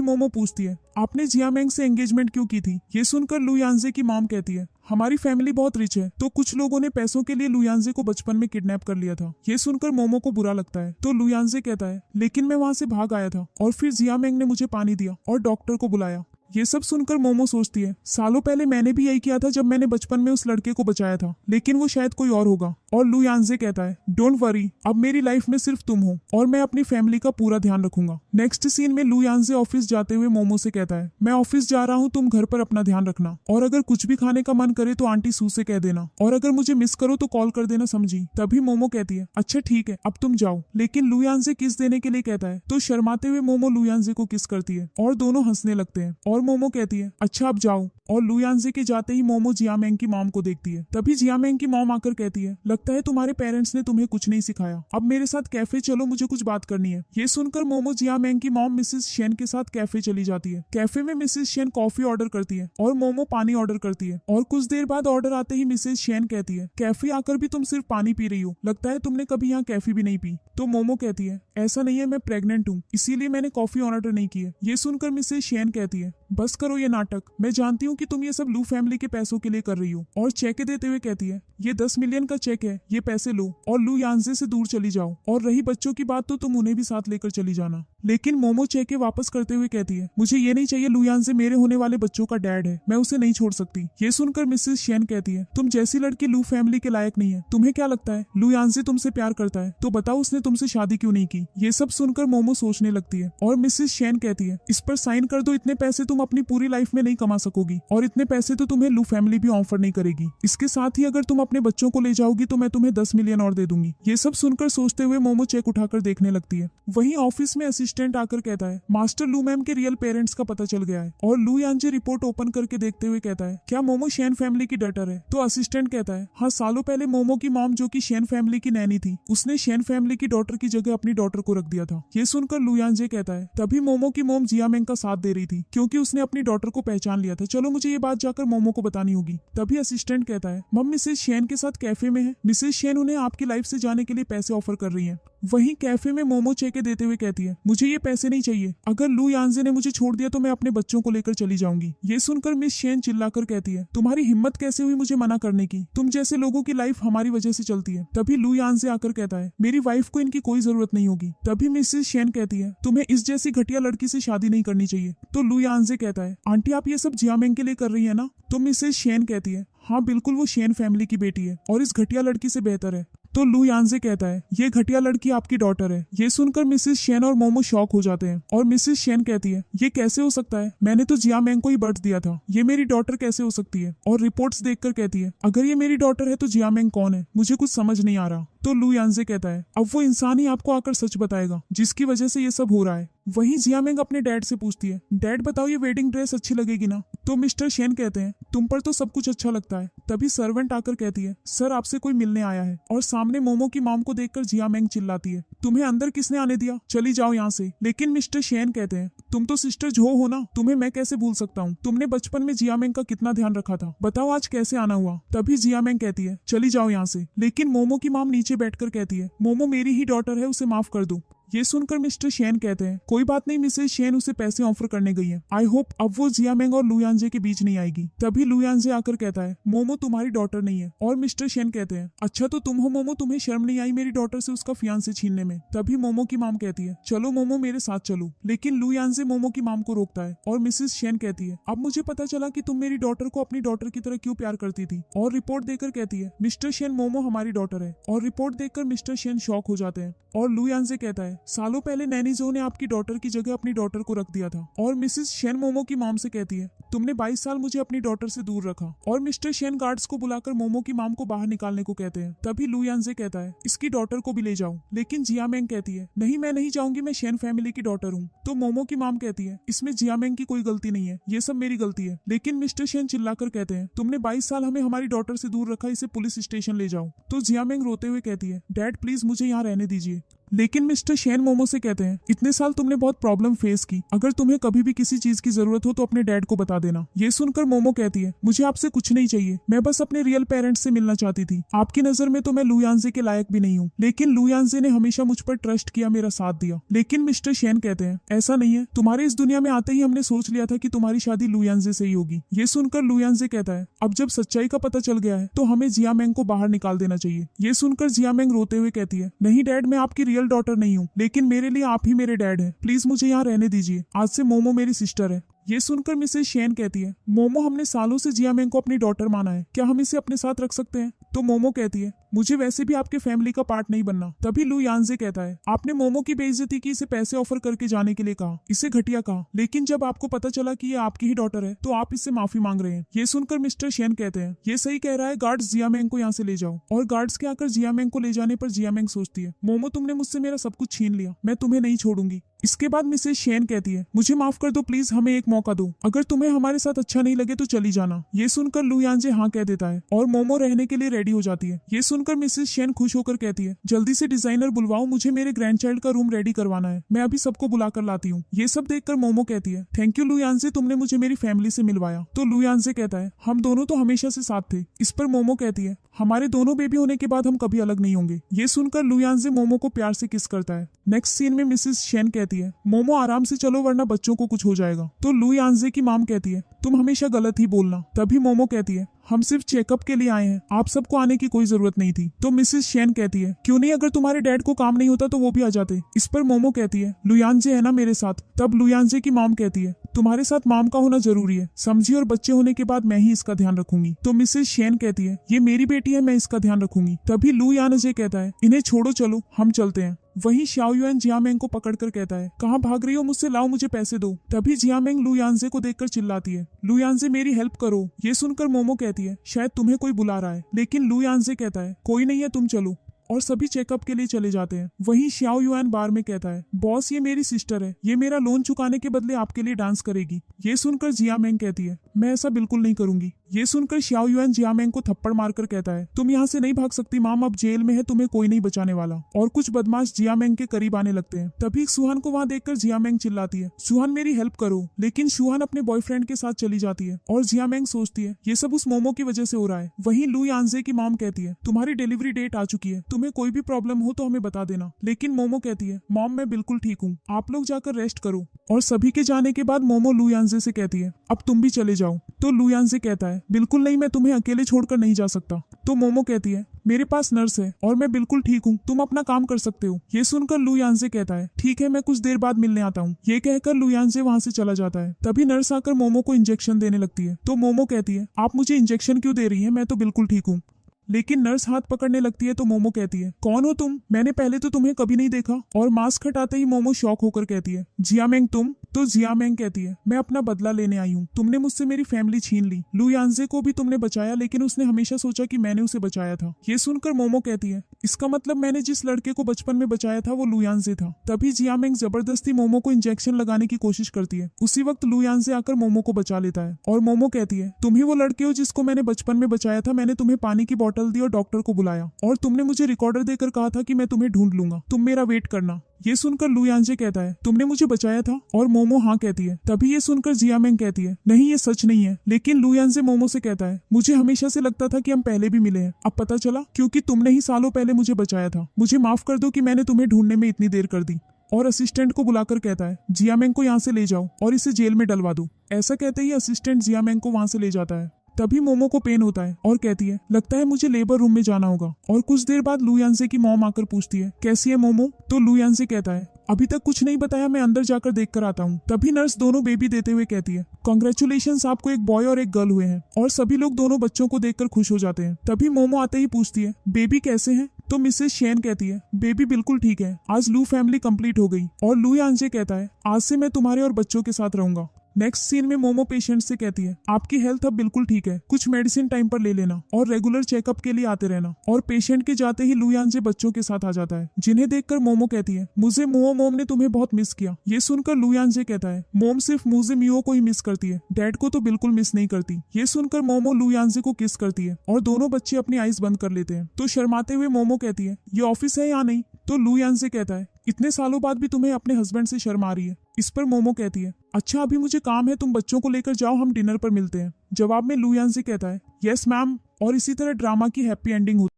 मोमो पूछती है आपने जिया मिंग से एंगेजमेंट क्यों की थी। ये सुनकर लू यांजे की मॉम कहती है हमारी फैमिली बहुत रिच है, तो कुछ लोगों ने पैसों के लिए लू यांजे को बचपन में किडनैप कर लिया था। ये सुनकर मोमो को बुरा लगता है। तो लू यांजे कहता है लेकिन मैं वहां से भाग आया था और फिर जिया मिंग ने मुझे पानी दिया और डॉक्टर को बुलाया। ये सब सुनकर मोमो सोचती है सालों पहले मैंने भी यही किया था जब मैंने बचपन में उस लड़के को बचाया था, लेकिन वो शायद कोई और होगा। और लू यांजे कहता है डोंट वरी, अब मेरी लाइफ में सिर्फ तुम हो और मैं अपनी फैमिली का पूरा ध्यान रखूंगा। नेक्स्ट सीन में लू यांजे ऑफिस जाते हुए मोमो से कहता है मैं ऑफिस जा रहा हूँ, तुम घर पर अपना ध्यान रखना और अगर कुछ भी खाने का मन करे तो आंटी सू से कह देना और अगर मुझे मिस करो तो कॉल कर देना, समझी। तभी मोमो कहती है अच्छा ठीक है अब तुम जाओ, लेकिन लू यांजे किस देने के लिए कहता है तो शर्माते हुए मोमो लू यांजे को किस करती है और दोनों हंसने लगते हैं और मोमो कहती है अच्छा अब जाओ। और लू यांजे के जाते ही मोमो जिया मिंग की मॉम को देखती है। तभी जिया मिंग की मॉम आकर कहती है लगता है तुम्हारे पेरेंट्स ने तुम्हें कुछ नहीं सिखाया, अब मेरे साथ कैफे चलो, मुझे कुछ बात करनी है। ये सुनकर मोमो जिया मिंग की मॉम मिसेस शेन के साथ कैफे चली जाती है। कैफे में मिसेस शेन कॉफी ऑर्डर करती है और मोमो पानी ऑर्डर करती है और कुछ देर बाद ऑर्डर आते ही मिसेस शेन कहती है कैफे आकर भी तुम सिर्फ पानी पी रही हो, लगता है तुमने कभी यहाँ कैफी भी नहीं पी। तो मोमो कहती है ऐसा नहीं है, मैं प्रेग्नेंट हूँ इसीलिए मैंने कॉफी ऑर्डर नहीं की है। ये सुनकर मिसेस शेन कहती है बस करो ये नाटक, मैं जानती हूँ कि तुम ये सब लू फैमिली के पैसों के लिए कर रही हो। और चेक देते हुए कहती है ये 10 मिलियन का चेक है, ये पैसे लो और लू यांजे से दूर चली जाओ और रही बच्चों की बात तो तुम उन्हें भी साथ लेकर चली जाना। लेकिन मोमो चेक वापस करते हुए कहती है मुझे ये नहीं चाहिए, लू यांजे मेरे होने वाले बच्चों का डैड है, मैं उसे नहीं छोड़ सकती। ये सुनकर मिसेस शेन कहती है तुम जैसी लड़की लू फैमिली के लायक नहीं है, तुम्हें क्या लगता है लू यांजे तुमसे प्यार करता है तो बताओ उसने तुमसे शादी क्यों नहीं की। ये सब सुनकर मोमो सोचने लगती है और मिसेस शेन कहती है इस पर साइन कर दो, इतने पैसे तुम अपनी पूरी लाइफ में नहीं कमा सकोगी और इतने पैसे तो तुम्हें लू फैमिली भी ऑफर नहीं करेगी। इसके साथ ही अगर तुम अपने बच्चों को ले जाओगी तो मैं तुम्हें 10 मिलियन और दे दूंगी। ये सब सुनकर सोचते हुए मोमो चेक उठाकर देखने लगती है। वहीं ऑफिस में असिस्टेंट आकर कहता है मास्टर लू मैम के रियल पेरेंट्स का पता चल गया है। और लू यांजे रिपोर्ट ओपन करके देखते हुए कहता है क्या मोमो शेन फैमिली की डॉटर है। तो असिस्टेंट कहता है हाँ, सालों पहले मोमो की मॉम जो कि शेन फैमिली की नैनी थी, उसने शेन फैमिली की डॉटर की जगह अपनी डॉटर को रख दिया था। ये सुनकर लू यांजे कहता है तभी मोमो की मॉम जिया मिंग का साथ दे रही थी क्योंकि उसने अपनी डॉटर को पहचान लिया था, चलो मुझे ये बात जाकर मोमो को बतानी होगी। तभी असिस्टेंट कहता है मम मिसेस शेन के साथ कैफे में है, मिसेस शेन उन्हें आपकी लाइफ से जाने के लिए पैसे ऑफर कर रही है। वहीं कैफे में मोमो चेके देते हुए कहती है मुझे ये पैसे नहीं चाहिए, अगर लू यांजे ने मुझे छोड़ दिया तो मैं अपने बच्चों को लेकर चली जाऊंगी। ये सुनकर मिस शेन चिल्लाकर कहती है तुम्हारी हिम्मत कैसे हुई मुझे मना करने की, तुम जैसे लोगों की लाइफ हमारी वजह से चलती है। तभी लू यांजे आकर कहता है मेरी वाइफ को इनकी कोई जरूरत नहीं होगी। तभी मिसेस शेन कहती है तुम्हें इस जैसी घटिया लड़की से शादी नहीं करनी चाहिए। तो लू यांजे कहता है आंटी आप ये सब जिया मिंग के लिए कर रही है ना। तो मिसेस शेन कहती है हाँ बिल्कुल, वो शेन फैमिली की बेटी है और इस घटिया लड़की से बेहतर है। तो लू यांजे कहता है ये घटिया लड़की आपकी डॉटर है। ये सुनकर मिसेस शेन और मोमो शॉक हो जाते हैं और मिसेस शेन कहती है ये कैसे हो सकता है, मैंने तो जिया मिंग को ही बर्थ दिया था, ये मेरी डॉटर कैसे हो सकती है। और रिपोर्ट्स देखकर कहती है अगर ये मेरी डॉटर है तो जिया मिंग कौन है, मुझे कुछ समझ नहीं आ रहा। तो लू यांजे कहता है अब वो इंसान ही आपको आकर सच बताएगा जिसकी वजह से ये सब हो रहा है। वहीं जिया मिंग अपने डैड से पूछती है डैड बताओ ये वेडिंग ड्रेस अच्छी लगेगी ना। तो मिस्टर शेन कहते हैं तुम पर तो सब कुछ अच्छा लगता है। तभी सर्वेंट आकर कहती है सर आपसे कोई मिलने आया है। और सामने मोमो की मॉम को देखकर जिया मिंग चिल्लाती है तुम्हें अंदर किसने आने दिया, चली जाओ यहाँ से। लेकिन मिस्टर शेन कहते हैं तुम तो सिस्टर जो हो ना, तुम्हें मैं कैसे भूल सकता हूँ, तुमने बचपन में जिया मिंग का कितना ध्यान रखा था, बताओ आज कैसे आना हुआ। तभी जिया मिंग कहती है चली जाओ यहाँ से। लेकिन मोमो की मॉम नीचे बैठकर कहती है मोमो मेरी ही डॉटर है, उसे माफ कर दो। ये सुनकर मिस्टर शेन कहते हैं कोई बात नहीं, मिसेस शेन उसे पैसे ऑफर करने गई है, आई होप अब वो जिया मिंग और लू यांजे के बीच नहीं आएगी। तभी लू यांजे आकर कहता है मोमो तुम्हारी डॉटर नहीं है। और मिस्टर शेन कहते हैं अच्छा तो तुम हो मोमो, तुम्हें शर्म नहीं आई मेरी डॉटर से उसका फियांसे छीनने में। तभी मोमो की माम कहती है चलो मोमो मेरे साथ चलो। लेकिन लू यांजे मोमो की माम को रोकता है और मिसेस शेन कहती है अब मुझे पता चला कि तुम मेरी डॉटर को अपनी डॉटर की तरह क्यों प्यार करती थी। और रिपोर्ट देकर कहती है मिस्टर शेन मोमो हमारी डॉटर है। और रिपोर्ट देखकर मिस्टर शेन शॉक हो जाते हैं और लू यांजे कहता है सालों पहले नैनी जो ने आपकी डॉटर की जगह अपनी डॉटर को रख दिया था। और मिसेस शेन मोमो की मॉम से कहती है, तुमने 22 साल मुझे अपनी डॉटर से दूर रखा। और मिस्टर शेन गार्ड्स को बुलाकर मोमो की मॉम को बाहर निकालने को कहते हैं। तभी लू यानजे कहता है, इसकी डॉटर को भी ले जाओ। लेकिन जियामेंग कहती है, नहीं मैं नहीं जाऊंगी, मैं शेन फैमिली की डॉटर हूँ। तो मोमो की मॉम कहती है, इसमें जियामेंग की कोई गलती नहीं है, ये सब मेरी गलती है। लेकिन मिस्टर शेन चिल्लाकर कहते हैं, तुमने 22 साल हमें हमारी डॉटर से दूर रखा, इसे पुलिस स्टेशन ले जाओ। तो जियामेंग रोते हुए कहती है, डैड प्लीज मुझे यहाँ रहने दीजिए। लेकिन मिस्टर शेन मोमो से कहते हैं, इतने साल तुमने बहुत प्रॉब्लम फेस की, अगर तुम्हें कभी भी किसी चीज की जरूरत हो तो अपने डैड को बता देना। ये सुनकर मोमो कहती है, मुझे आपसे कुछ नहीं चाहिए, मैं बस अपने रियल पेरेंट्स से मिलना चाहती थी। आपकी नजर में तो मैं लू यानजे के लायक भी नहीं हूँ, लेकिन लू यानजे ने हमेशा मुझ पर ट्रस्ट किया, मेरा साथ दिया। लेकिन मिस्टर शेन कहते हैं, ऐसा नहीं है, तुम्हारे इस दुनिया में आते ही हमने सोच लिया था कि तुम्हारी शादी लू यानजे से ही होगी। ये सुनकर लू यानजे कहता है, अब जब सच्चाई का पता चल गया है तो हमें जियामेंग को बाहर निकाल देना चाहिए। ये सुनकर जियामेंग रोते हुए कहती है, नहीं डैड, मैं आपकी रियल डॉटर नहीं हूँ, लेकिन मेरे लिए आप ही मेरे डैड हैं, प्लीज मुझे यहाँ रहने दीजिए। आज से मोमो मेरी सिस्टर है। ये सुनकर मिसेस शेन कहती है, मोमो हमने सालों से जियामेंग को अपनी डॉटर माना है, क्या हम इसे अपने साथ रख सकते हैं? तो मोमो कहती है, मुझे वैसे भी आपके फैमिली का पार्ट नहीं बनना। तभी लू यानजे कहता है, आपने मोमो की बेइज्जती की, इसे पैसे ऑफर करके जाने के लिए कहा, इसे घटिया कहा, लेकिन जब आपको पता चला कि ये आपकी ही डॉटर है तो आप इससे माफी मांग रहे हैं। ये सुनकर मिस्टर शेन कहते हैं, ये सही कह रहा है, गार्ड्स जियामेंग को यहाँ से ले जाओ। और गार्ड्स के आकर जियामेंग को ले जाने पर जियामेंग सोचती है, मोमो तुमने मुझसे मेरा सब कुछ छीन लिया, मैं तुम्हें नहीं छोड़ूंगी। इसके बाद मिसेस शेन कहती है, मुझे माफ कर दो प्लीज, हमें एक मौका दो, अगर तुम्हें हमारे साथ अच्छा नहीं लगे तो चली जाना। ये सुनकर लू यानजे हाँ कह देता है और मोमो रहने के लिए रेडी हो जाती है। ये सुनकर मिसेस शेन खुश होकर कहती है, जल्दी से डिजाइनर बुलवाओ, मुझे मेरे ग्रैंडचाइल्ड का रूम रेडी करवाना है, मैं अभी सबको बुलाकर लाती हूँ। ये सब देखकर मोमो कहती है, थैंक यू लू यानजे, तुमने मुझे मेरी फैमिली से मिलवाया। तो लू यानजे कहता है, हम दोनों तो हमेशा से साथ थे। इस पर मोमो कहती है, हमारे दोनों बेबी होने के बाद हम कभी अलग नहीं होंगे। ये सुनकर लू यानजे मोमो को प्यार से किस करता है। नेक्स्ट सीन में मिसेस शेन कहती है, मोमो आराम से चलो वरना बच्चों को कुछ हो जाएगा। तो लू यानजे की मॉम कहती है, तुम हमेशा गलत ही बोलना। तभी मोमो कहती है, हम सिर्फ चेकअप के लिए आए हैं, आप सबको आने की कोई जरूरत नहीं थी। तो मिसेस शेन कहती है, क्यों नहीं, अगर तुम्हारे डैड को काम नहीं होता तो वो भी आ जाते। इस पर मोमो कहती है, लू यानजे है ना मेरे साथ। तब लू यानजे की मॉम कहती है, तुम्हारे साथ मॉम का होना जरूरी है, समझी, और बच्चे होने के बाद मैं ही इसका ध्यान रखूंगी। तो मिसेस शेन कहती है, ये मेरी बेटी है, मैं इसका ध्यान रखूंगी। तभी लू यानजे कहता है, इन्हें छोड़ो, चलो हम चलते हैं। वहीं शाओ युआन जियामेंग को पकड़कर कहता है, कहाँ भाग रही हो मुझसे, लाओ मुझे पैसे दो। तभी जियामेंग लू यानजे को देखकर चिल्लाती है, लू यानजे मेरी हेल्प करो। ये सुनकर मोमो कहती है, शायद तुम्हें कोई बुला रहा है। लेकिन लू यानजे कहता है, कोई नहीं है, तुम चलो। और सभी चेकअप के लिए चले जाते हैं। वहीं शाओ युआन बार में कहता है, बॉस ये मेरी सिस्टर है, ये मेरा लोन चुकाने के बदले आपके लिए डांस करेगी। ये सुनकर जियामेंग कहती है, मैं ऐसा बिल्कुल नहीं करूंगी। ये सुनकर शाओ युआन जियामेंग को थप्पड़ मारकर कहता है, तुम यहाँ से नहीं भाग सकती, माम अब जेल में है, तुम्हें कोई नहीं बचाने वाला। और कुछ बदमाश जियामेंग के करीब आने लगते हैं। तभी सुहान को वहाँ देखकर जियामेंग चिल्लाती है, सुहान मेरी हेल्प करो। लेकिन सुहान अपने बॉयफ्रेंड के साथ चली जाती है और जियामेंग सोचती है, ये सब उस मोमो की वजह से हो रहा है। वहीं लू यानजे की मॉम कहती है, तुम्हारी डिलीवरी डेट आ चुकी है, तुम्हें कोई भी प्रॉब्लम हो तो हमें बता देना। लेकिन मोमो कहती है, मॉम मैं बिल्कुल ठीक हूँ, आप लोग जाकर रेस्ट करो। और सभी के जाने के बाद मोमो लू यानजे से कहती है, अब तुम भी चले जाओ। तो लू यानजे कहता है, बिल्कुल नहीं, मैं तुम्हें अकेले छोड़कर नहीं जा सकता। तो मोमो कहती है, मेरे पास नर्स है और मैं बिल्कुल ठीक हूँ, तुम अपना काम कर सकते हो। ये सुनकर लू यानजे कहता है, ठीक है, मैं कुछ देर बाद मिलने आता हूँ। ये कहकर लू यानजे वहाँ से चला जाता है। तभी नर्स आकर मोमो को इंजेक्शन देने लगती है। तो मोमो कहती है, आप मुझे इंजेक्शन क्यों दे रही है, मैं तो बिल्कुल ठीक हूँ। लेकिन नर्स हाथ पकड़ने लगती है। तो मोमो कहती है, कौन हो तुम, मैंने पहले तो तुम्हें कभी नहीं देखा। और मास्क हटाते ही मोमो शॉक होकर कहती है, जियामेंग तुम। तो जियामेंग कहती है, मैं अपना बदला लेने आई हूँ, तुमने मुझसे मेरी फैमिली छीन ली। लू यानजे को भी तुमने बचाया, लेकिन उसने हमेशा सोचा कि मैंने उसे बचाया था। ये सुनकर मोमो कहती है, इसका मतलब मैंने जिस लड़के को बचपन में बचाया था वो लू यानजे था। तभी जियामेंग जबरदस्ती मोमो को इंजेक्शन लगाने की कोशिश करती है। उसी वक्त लू यानजे आकर मोमो को बचा लेता है और मोमो कहती है, तुम ही वो लड़के हो जिसको मैंने बचपन में बचाया था। मैंने तुम्हें पानी की बोतल दी और डॉक्टर को बुलाया और तुमने मुझे रिकॉर्डर देकर कहा था कि मैं तुम्हें ढूंढ लूंगा, तुम मेरा वेट करना। ये सुनकर लू यानजे कहता है, तुमने मुझे बचाया था? और मोमो हाँ कहती है। तभी ये सुनकर जियामेंग कहती है, नहीं ये सच नहीं है। लेकिन लू यानजे मोमो से कहता है, मुझे हमेशा से लगता था कि हम पहले भी मिले हैं, अब पता चला क्योंकि तुमने ही सालों पहले मुझे बचाया था। मुझे माफ कर दो कि मैंने तुम्हें ढूंढने में इतनी देर कर दी। और असिस्टेंट को बुलाकर कहता है, जियामेंग को यहाँ से ले जाओ और इसे जेल में डलवा दो। ऐसा कहते ही असिस्टेंट जियामेंग को वहाँ से ले जाता है। तभी मोमो को पेन होता है और कहती है, लगता है मुझे लेबर रूम में जाना होगा। और कुछ देर बाद लू यानजे की मॉम आकर पूछती है, कैसी है मोमो? तो लू यानजे कहता है, अभी तक कुछ नहीं बताया, मैं अंदर जाकर देख कर आता हूँ। तभी नर्स दोनों बेबी देते हुए कहती है, कांग्रेचुलेशंस, आपको एक बॉय और एक गर्ल हुए हैं। और सभी लोग दोनों बच्चों को देखकर खुश हो जाते हैं। तभी मोमो आते ही पूछती है, बेबी कैसे हैं? तो मिसेस शेन कहती है बेबी बिल्कुल ठीक है, आज लू फैमिली कंप्लीट हो गई। और लू यांजे कहता है आज से मैं तुम्हारे और बच्चों के साथ रहूंगा। नेक्स्ट सीन में मोमो पेशेंट से कहती है आपकी हेल्थ अब बिल्कुल ठीक है, कुछ मेडिसिन टाइम पर ले लेना और रेगुलर चेकअप के लिए आते रहना। और पेशेंट के जाते ही लू यांजे बच्चों के साथ आ जाता है, जिन्हें देखकर मोमो कहती है मुझे मुओ मोम ने तुम्हें बहुत मिस किया। ये सुनकर लू यांजे कहता है मोम सिर्फ मुझे मियो को ही मिस करती है, डैड को तो बिल्कुल मिस नहीं करती। ये सुनकर मोमो लू यांजे को किस करती है और दोनों बच्चे अपनी आईज बंद कर लेते हैं। तो शर्माते हुए मोमो कहती है ये ऑफिस है या नहीं। तो लू यांजे कहता है इतने सालों बाद भी तुम्हें अपने हस्बैंड से शर्म आ रही है। इस पर मोमो कहती है अच्छा अभी मुझे काम है, तुम बच्चों को लेकर जाओ, हम डिनर पर मिलते हैं। जवाब में लू यांजे कहता है यस मैम। और इसी तरह ड्रामा की हैप्पी एंडिंग होती है।